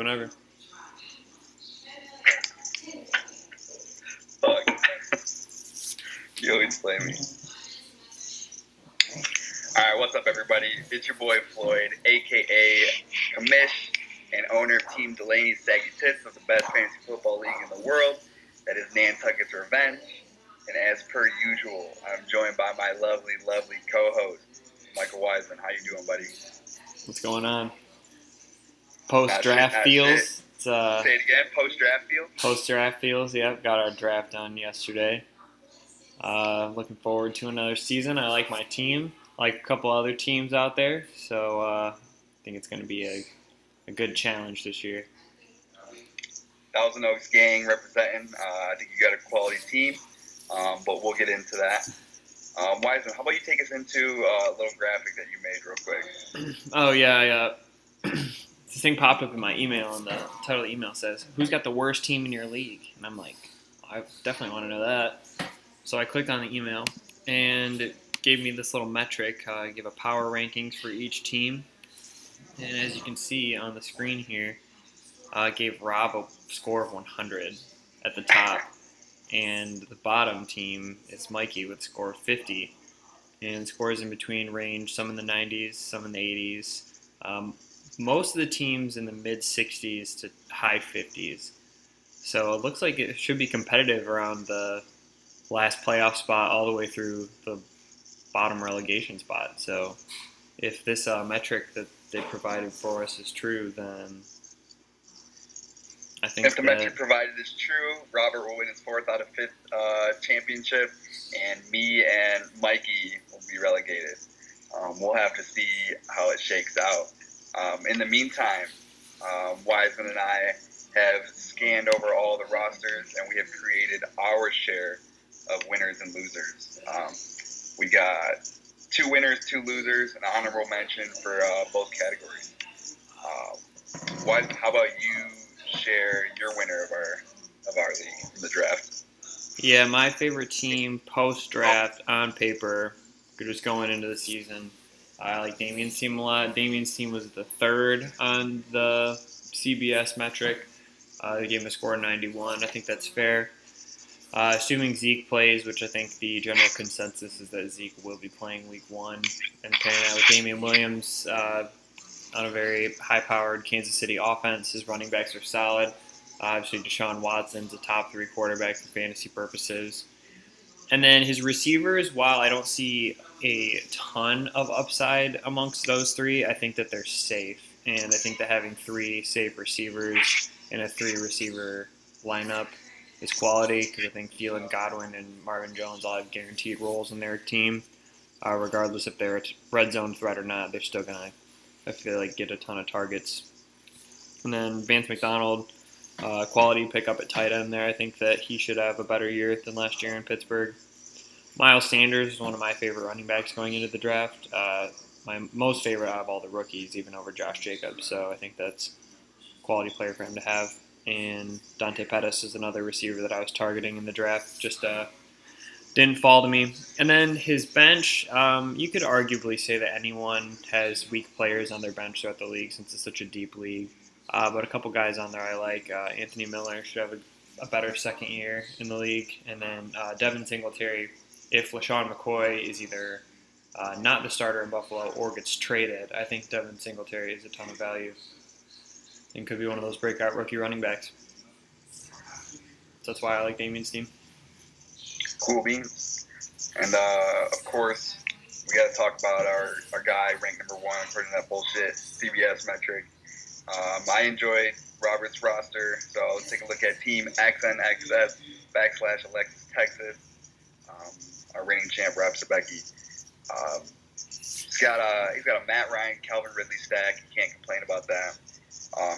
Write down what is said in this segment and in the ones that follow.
whenever. Fuck. You always play me. Alright, what's up, everybody? It's your boy Floyd, a.k.a. Commish and owner of Team Delaney's Saggy Tits of the best fantasy football league in the world. That is Nantuckett's Revenge. And as per usual, I'm joined by my lovely, lovely co-host, Michael Wiseman. How you doing, buddy? What's going on? Post-draft feels. Say it again, post-draft feels? Post-draft feels, yep. Got our draft done yesterday. Looking forward to another season. I like my team. Like a couple other teams out there. So I think it's going to be a good challenge this year. Thousand Oaks gang representing. I think you got a quality team, but we'll get into that. Wiseman, how about you take us into a little graphic that you made real quick? Oh, yeah. This thing popped up in my email, and the title of the email says, "Who's got the worst team in your league?" And I'm like, I definitely want to know that. So I clicked on the email, and it gave me this little metric. Give a power rankings for each team. And as you can see on the screen here, it gave Rob a score of 100 at the top. And the bottom team is Mikey with a score of 50. And scores in between range, some in the 90s, some in the 80s. Most of the teams in the mid-60s to high 50s. So it looks like it should be competitive around the last playoff spot all the way through the bottom relegation spot. So if this metric that they provided for us is true, then I think if the metric provided is true, Robert will win his 4th out of 5th championship, and me and Mikey will be relegated. We'll have to see how it shakes out. In the meantime, Wiseman and I have scanned over all the rosters, and we have created our share of winners and losers. We got 2 winners, 2 losers, an honorable mention for both categories. Wiseman, how about you share your winner of our league in the draft? Yeah, my favorite team post-draft on paper, just going into the season. I like Damien's team a lot. Damien's team was the 3rd on the CBS metric. They gave him a score of 91. I think that's fair. Assuming Zeke plays, which I think the general consensus is that Zeke will be playing week 1, and pairing that with Damian Williams on a very high-powered Kansas City offense. His running backs are solid. Obviously, Deshaun Watson's a top 3 quarterback for fantasy purposes. And then his receivers, while I don't see a ton of upside amongst those 3, I think that they're safe. And I think that having 3 safe receivers in a 3-receiver lineup is quality, because I think Thielen, Godwin, and Marvin Jones all have guaranteed roles in their team. Regardless if they're a red zone threat or not, they're still going to, I feel like, get a ton of targets. And then Vance McDonald, quality pickup at tight end there. I think that he should have a better year than last year in Pittsburgh. Miles Sanders is one of my favorite running backs going into the draft. My most favorite out of all the rookies, even over Josh Jacobs. So I think that's a quality player for him to have. And Dante Pettis is another receiver that I was targeting in the draft. Just didn't fall to me. And then his bench, you could arguably say that anyone has weak players on their bench throughout the league, since it's such a deep league. But a couple guys on there I like. Anthony Miller should have a better second year in the league. And then Devin Singletary, if LaShawn McCoy is either not the starter in Buffalo or gets traded, I think Devin Singletary is a ton of value and could be one of those breakout rookie running backs. So that's why I like Damien's team. Cool beans. And, of course, we got to talk about our guy ranked number 1 according to that bullshit CBS metric. I enjoyed Robert's roster, so let's take a look at Team XNXS / Alexis Texas. Our reigning champ, Rob Sabecki. He's got a Matt Ryan, Calvin Ridley stack. You can't complain about that.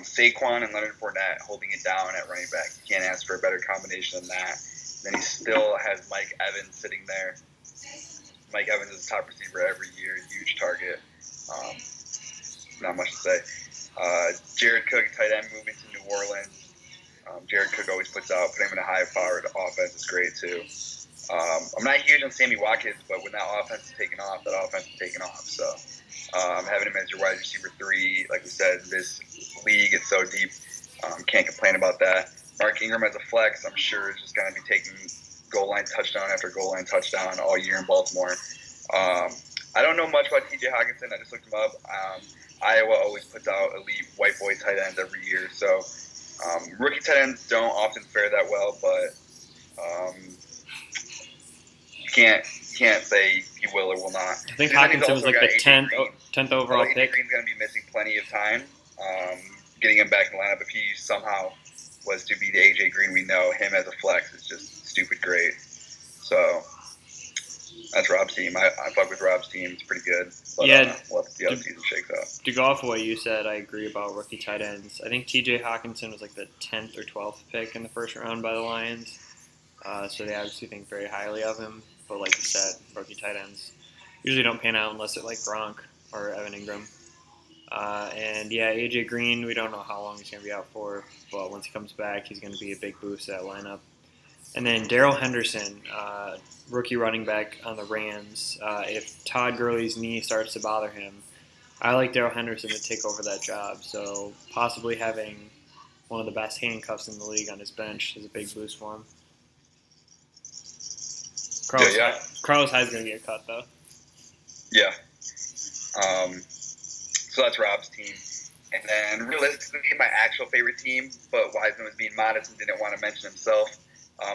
Saquon and Leonard Fournette holding it down at running back. You can't ask for a better combination than that. Then he still has Mike Evans sitting there. Mike Evans is a top receiver every year, huge target. Not much to say. Jared Cook, tight end, moving to New Orleans. Jared Cook always puts out, put him in a high-powered offense is great too. I'm not huge on Sammy Watkins, but when that offense is taking off, that offense is taking off. So having him as your wide receiver 3, like we said, this league is so deep. Can't complain about that. Mark Ingram as a flex, I'm sure is just going to be taking goal line touchdown after goal line touchdown all year in Baltimore. I don't know much about T.J. Hockenson. I just looked him up. Iowa always puts out elite white boy tight ends every year, so rookie tight ends don't often fare that well, but you can't say he will or will not. I think Hockenson was like the 10th overall AJ pick. Green's going to be missing plenty of time getting him back in the lineup. If he somehow was to be the AJ Green we know, him as a flex is just stupid great. So that's Rob's team. I fuck with Rob's team. It's pretty good. But, Yeah. We'll have to see how the season shakes out. To go off of what you said, I agree about rookie tight ends. I think T.J. Hockenson was like the 10th or 12th pick in the first round by the Lions. So they obviously think very highly of him. But like you said, rookie tight ends usually don't pan out unless they're like Gronk or Evan Ingram. And yeah, AJ Green, we don't know how long he's going to be out for, but once he comes back, he's going to be a big boost to that lineup. And then Darrell Henderson, rookie running back on the Rams. If Todd Gurley's knee starts to bother him, I like Darrell Henderson to take over that job. So possibly having one of the best handcuffs in the league on his bench is a big boost for him. Carlos Hyde's going to get cut, though. Yeah. So that's Rob's team. And then realistically, my actual favorite team, but Wiseman was being modest and didn't want to mention himself.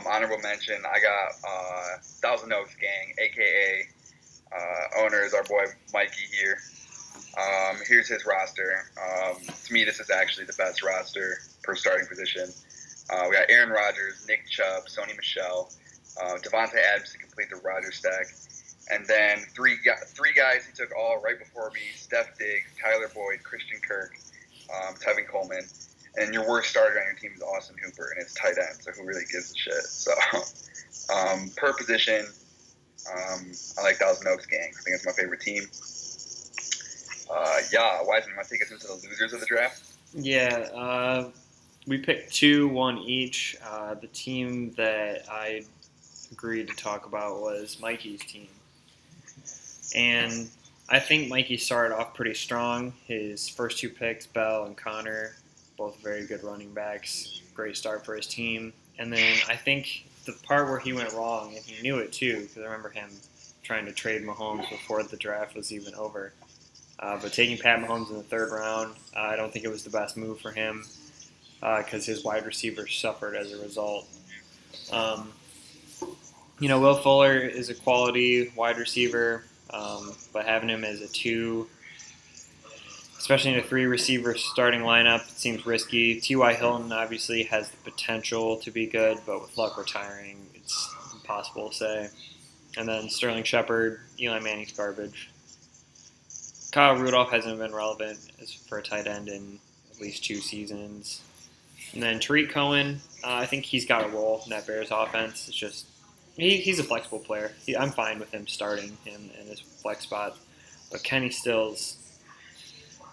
Honorable mention, I got Thousand Oaks Gang, a.k.a. owner is our boy Mikey here. Here's his roster. To me, this is actually the best roster per starting position. We got Aaron Rodgers, Nick Chubb, Sony Michel, Devontae Adams to complete the Rodgers stack. And then three guys he took all right before me: Steph Diggs, Tyler Boyd, Christian Kirk, Tevin Coleman. And your worst starter on your team is Austin Hooper, and it's tight end, so who really gives a shit? So per position, I like Thousand Oaks Gang. I think it's my favorite team. Wiseman, want to take us into the losers of the draft? Yeah, we picked 2, 1 each. The team that I agreed to talk about was Mikey's team. And I think Mikey started off pretty strong. His first 2 picks, Bell and Connor, both very good running backs. Great start for his team. And then I think the part where he went wrong, and he knew it too, because I remember him trying to trade Mahomes before the draft was even over. But taking Pat Mahomes in the 3rd round, I don't think it was the best move for him because his wide receivers suffered as a result. Will Fuller is a quality wide receiver, but having him as a 2, especially in a 3-receiver starting lineup, it seems risky. T.Y. Hilton obviously has the potential to be good, but with Luck retiring, it's impossible to say. And then Sterling Shepard, Eli Manning's garbage. Kyle Rudolph hasn't been relevant for a tight end in at least 2 seasons. And then Tariq Cohen, I think he's got a role in that Bears offense. It's just he's a flexible player. I'm fine with him starting him in his flex spot. But Kenny Stills,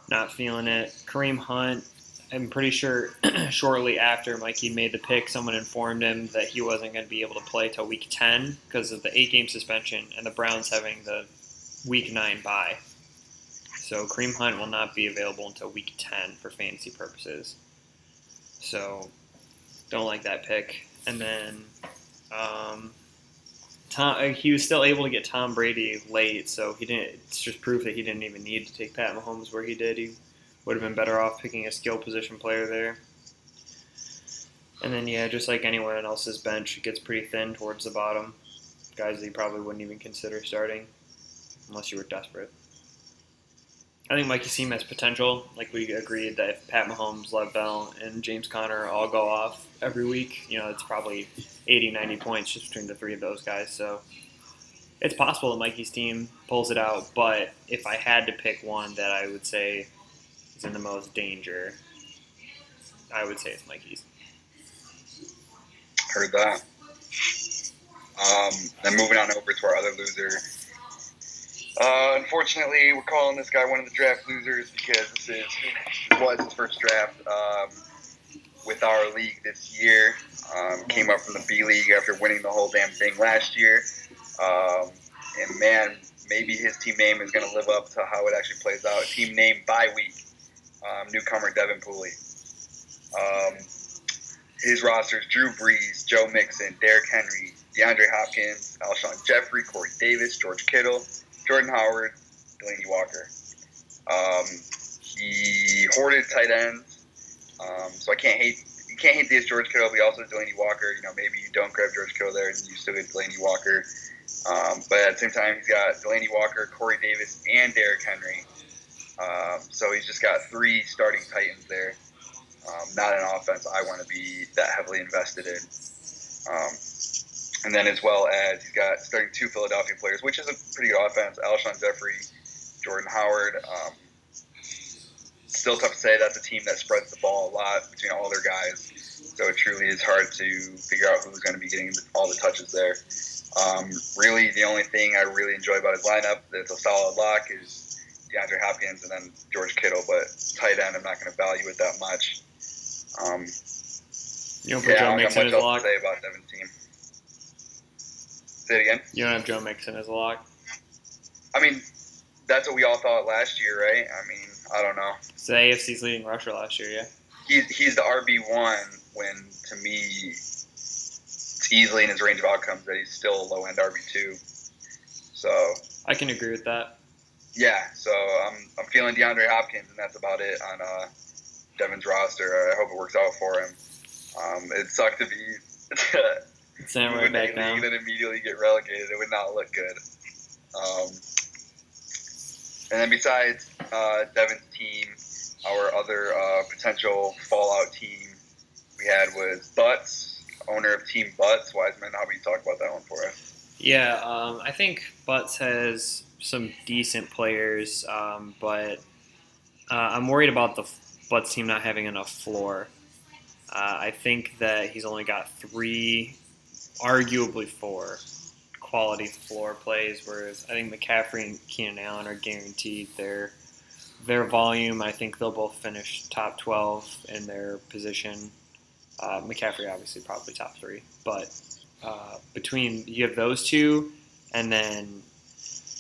not feeling it. Kareem Hunt, I'm pretty sure shortly after Mikey made the pick, someone informed him that he wasn't going to be able to play till week 10 because of the 8-game suspension and the Browns having the week 9 bye. So Kareem Hunt will not be available until week 10 for fantasy purposes. So don't like that pick. And then he was still able to get Tom Brady late, so he didn't. It's just proof that he didn't even need to take Pat Mahomes where he did. He would have been better off picking a skill position player there. And then, just like anyone else's bench, it gets pretty thin towards the bottom. Guys that you probably wouldn't even consider starting unless you were desperate. I think Mikey's team has potential. Like we agreed that if Pat Mahomes, Lev Bell, and James Conner all go off every week, it's probably 80, 90 points just between the 3 of those guys. So it's possible that Mikey's team pulls it out. But if I had to pick one that I would say is in the most danger, I would say it's Mikey's. Heard that. Then moving on over to our other loser. Unfortunately, we're calling this guy one of the draft losers because this was his first draft with our league this year. Came up from the B League after winning the whole damn thing last year. And man, maybe his team name is going to live up to how it actually plays out. Team name by week. Newcomer Devin Pooley. Um, his rosters: Drew Brees, Joe Mixon, Derrick Henry, DeAndre Hopkins, Alshon Jeffrey, Corey Davis, George Kittle, Jordan Howard, Delaney Walker. He hoarded tight ends, so you can't hate this George Kittle, but also Delaney Walker. Maybe you don't grab George Kittle there and you still get Delaney Walker. But at the same time, he's got Delaney Walker, Corey Davis, and Derrick Henry. So he's just got 3 starting Titans there. Not an offense I want to be that heavily invested in. And then as well as he's got starting 2 Philadelphia players, which is a pretty good offense. Alshon Jeffrey, Jordan Howard. Still tough to say. That's a team that spreads the ball a lot between all their guys. So it truly is hard to figure out who's going to be getting all the touches there. Really, the only thing I really enjoy about his lineup that's a solid lock is DeAndre Hopkins and then George Kittle. But tight end, I'm not going to value it that much. You don't put Joe Mixon as a lock? To say about Devin's team. Say it again? You don't have Joe Mixon as a lock? I mean, that's what we all thought last year, right? I mean, I don't know. It's the AFC's leading rusher last year, yeah. He's the RB1 when, to me, it's easily in his range of outcomes that he's still a low-end RB2. So I can agree with that. Yeah, so I'm feeling DeAndre Hopkins, and that's about it on Devin's roster. I hope it works out for him. It sucked to be Send right back down. And then immediately get relegated. It would not look good. And then besides Devin's team, our other potential fallout team we had was Butts, owner of Team Butts. Wiseman, how about you talk about that one for us? Yeah, I think Butts has some decent players, but I'm worried about the Butts team not having enough floor. I think that he's only got 3, arguably 4 quality floor plays, whereas I think McCaffrey and Keenan Allen are guaranteed their volume. I think they'll both finish top 12 in their position. McCaffrey obviously probably top 3, but between you have those 2, and then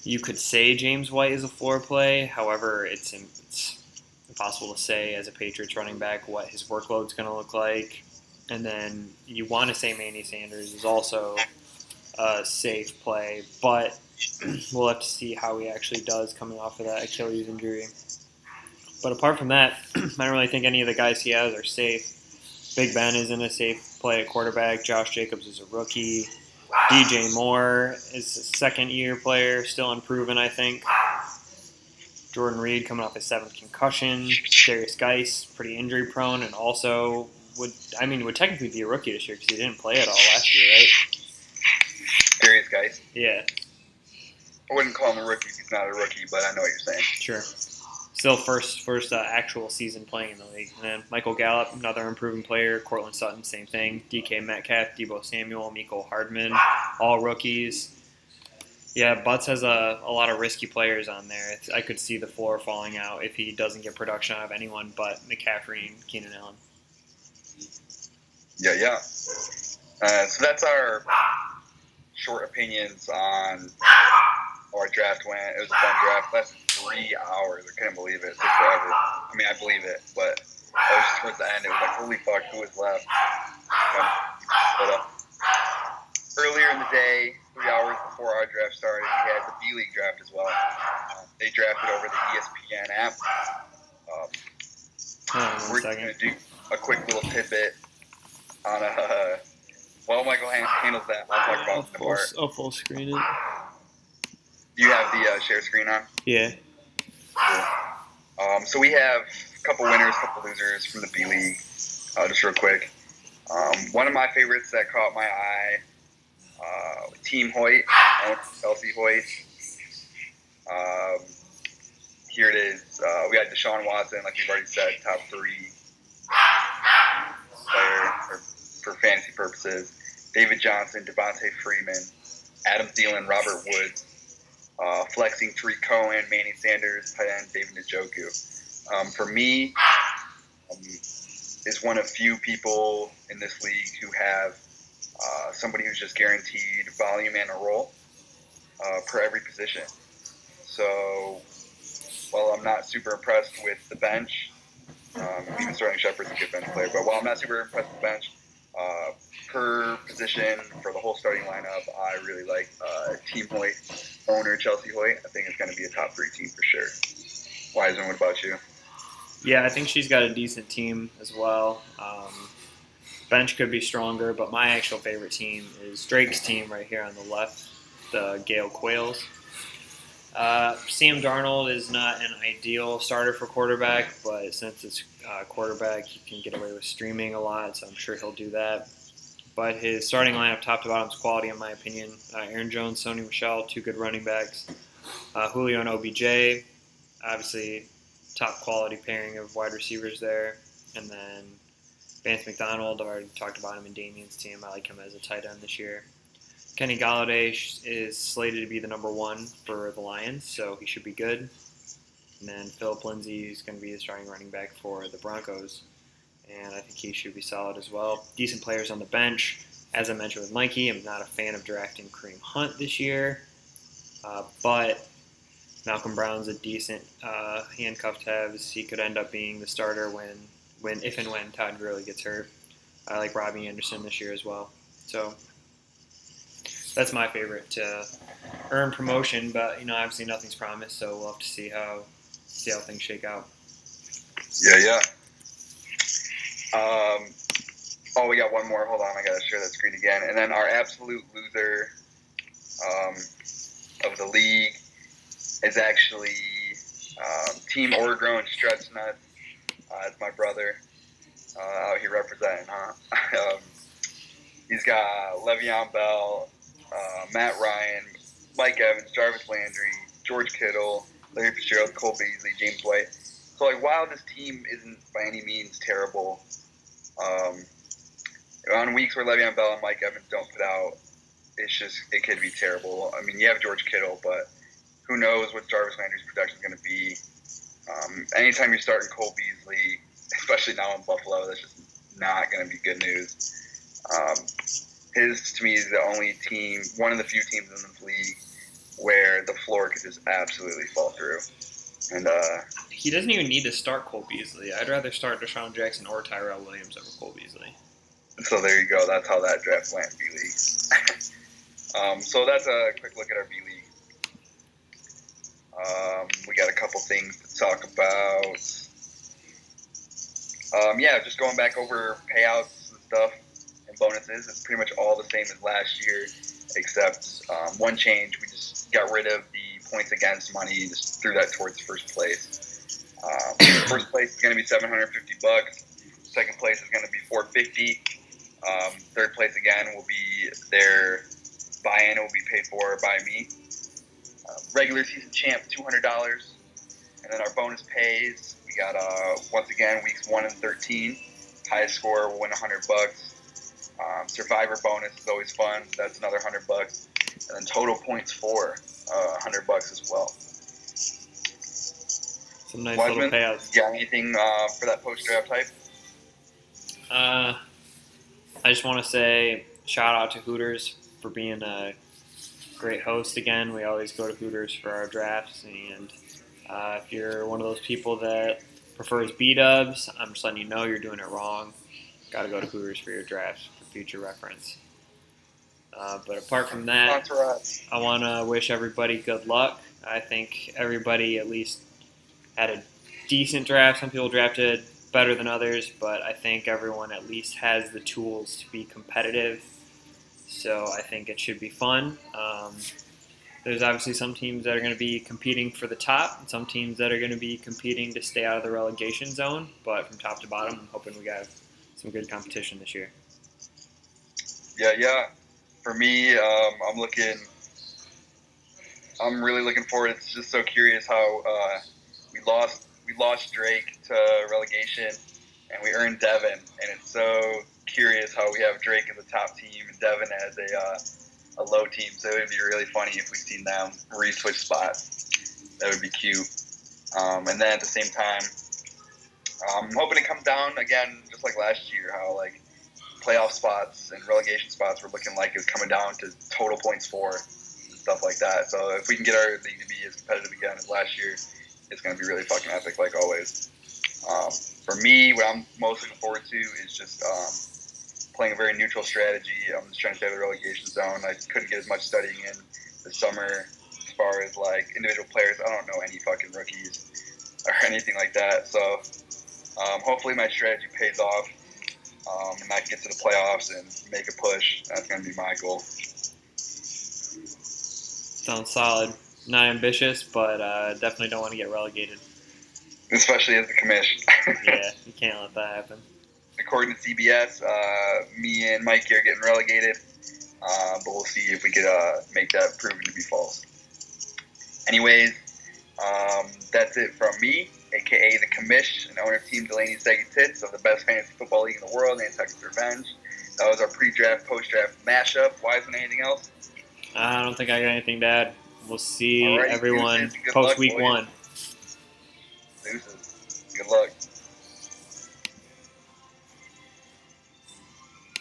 you could say James White is a floor play. However, it's impossible to say as a Patriots running back what his workload's going to look like. And then you want to say Manny Sanders is also a safe play, but we'll have to see how he actually does coming off of that Achilles injury. But apart from that, I don't really think any of the guys he has are safe. Big Ben isn't a safe play at quarterback. Josh Jacobs is a rookie. DJ Moore is a second-year player, still unproven, I think. Jordan Reed coming off his 7th concussion. Darius Geis, pretty injury-prone, and also would technically be a rookie this year because he didn't play at all last year, right? Darius Geis? Yeah. I wouldn't call him a rookie if he's not a rookie, but I know what you're saying. Sure. Still first actual season playing in the league. And then Michael Gallup, another improving player. Cortland Sutton, same thing. DK Metcalf, Deebo Samuel, Mecole Hardman, all rookies. Yeah, Butts has a lot of risky players on there. I could see the floor falling out if he doesn't get production out of anyone but McCaffrey and Keenan Allen. Yeah. So that's our short opinions on how our draft went. It was a fun draft. Last 3 hours. I couldn't believe it. It took forever. I mean, I believe it, but that was just towards the end. It was like, holy fuck, who was left? But earlier in the day, 3 hours before our draft started, we had the B-League draft as well. They drafted over the ESPN app. We're going to do a quick little tidbit on while Michael handles that. I'll talk about the part. I'll full screen it. You have the share screen on? Yeah. Cool. So we have a couple winners, a couple losers from the B-League. Just real quick. One of my favorites that caught my eye, Team Hoyt, Chelsea Hoyt. Here it is. We got Deshaun Watson, like we've already said, top 3 player for fantasy purposes. David Johnson, Devontae Freeman, Adam Thielen, Robert Woods, flexing Tariq Cohen, Manny Sanders, tight end David Njoku. For me, is one of few people in this league who have somebody who's just guaranteed volume and a role per every position. So while I'm not super impressed with the bench, Even starting Shepard's a good bench player. But while I'm not super impressed with the bench, per position for the whole starting lineup, I really like Team Hoyt owner Chelsea Hoyt. I think it's going to be a top 3 team for sure. Wiseman, what about you? Yeah, I think she's got a decent team as well. Bench could be stronger, but my actual favorite team is Drake's team right here on the left, the Gale Quails. Sam Darnold is not an ideal starter for quarterback, but since it's quarterback, he can get away with streaming a lot, so I'm sure he'll do that. But his starting lineup, top to bottom, is quality in my opinion. Aaron Jones, Sony Michel, 2 good running backs. Julio and OBJ, obviously top quality pairing of wide receivers there. And then Vance McDonald, I've already talked about him in Damien's team. I like him as a tight end this year. Kenny Galladay is slated to be the number 1 for the Lions, so he should be good. And then Philip Lindsay is going to be the starting running back for the Broncos, and I think he should be solid as well. Decent players on the bench. As I mentioned with Mikey, I'm not a fan of drafting Kareem Hunt this year, but Malcolm Brown's a decent handcuff to have. He could end up being the starter if and when Todd Gurley gets hurt. I like Robbie Anderson this year as well. So that's my favorite to earn promotion, but obviously nothing's promised, so we'll have to see how things shake out. Yeah. We got one more. Hold on, I gotta share that screen again. And then our absolute loser of the league is actually Team Overgrown Stretch Nut. It's my brother out here representing, huh? He's got Le'Veon Bell, Matt Ryan, Mike Evans, Jarvis Landry, George Kittle, Larry Fitzgerald, Cole Beasley, James White. So, while this team isn't by any means terrible, on weeks where Le'Veon Bell and Mike Evans don't put out, it could be terrible. I mean, you have George Kittle, but who knows what Jarvis Landry's production is going to be. Anytime you're starting Cole Beasley, especially now in Buffalo, that's just not going to be good news. His, to me, is the only team, one of the few teams in this league where the floor could just absolutely fall through. And he doesn't even need to start Cole Beasley. I'd rather start Deshaun Jackson or Tyrell Williams over Cole Beasley. So there you go. That's how that draft went, B-League. So that's a quick look at our B-League. We got a couple things to talk about. Just going back over payouts and stuff and bonuses. It's pretty much all the same as last year, except one change. We just got rid of the points against money, just threw that towards first place. First place is going to be $750. Second place is going to be $450. Third place again will be their buy-in will be paid for by me. Regular season champ $200, and then our bonus pays. We got once again weeks 1 and 13. Highest score will win $100. Survivor bonus is always fun. That's another $100, and then total points for $100 as well. Some nice Wiseman, little payouts. You got anything for that post-draft hype? I just want to say shout out to Hooters for being a great host again. We always go to Hooters for our drafts, and if you're one of those people that prefers B-dubs, I'm just letting you know you're doing it wrong. Got to go to Hooters for your drafts for future reference. But apart from that, I want to wish everybody good luck. I think everybody at least had a decent draft. Some people drafted better than others, but I think everyone at least has the tools to be competitive. So I think it should be fun. There's obviously some teams that are going to be competing for the top, and some teams that are going to be competing to stay out of the relegation zone. But from top to bottom, I'm hoping we got some good competition this year. Yeah. For me, I'm really looking forward. It's just so curious how we lost Drake to relegation, and we earned Devin, and it's so curious how we have Drake as a top team and Devin as a low team. So it would be really funny if we seen them re-switch spots. That would be cute. And then at the same time, I'm hoping it comes down again, just like last year, how playoff spots and relegation spots were looking like it was coming down to total points for and stuff like that. So if we can get our league to be as competitive again as last year, it's going to be really fucking epic, like always. For me, what I'm most looking forward to is just playing a very neutral strategy. I'm just trying to stay out of the relegation zone. I couldn't get as much studying in this summer as far as like individual players. I don't know any fucking rookies or anything like that. So hopefully my strategy pays off, and I can get to the playoffs and make a push. That's going to be my goal. Sounds solid. Not ambitious, but definitely don't want to get relegated. Especially as the commish. Yeah, you can't let that happen. According to CBS, me and Mike here are getting relegated, but we'll see if we could make that proven to be false. Anyways, that's it from me, aka the commish and owner of Team Delaney Saggy Tits of the best fantasy football league in the world, Nantuckett's Revenge. That was our pre-draft, post-draft mashup. Wiseman, anything else? I don't think I got anything to add. We'll see Alrighty, everyone deuces. Good post luck, week boys. 1. Deuces. Good luck.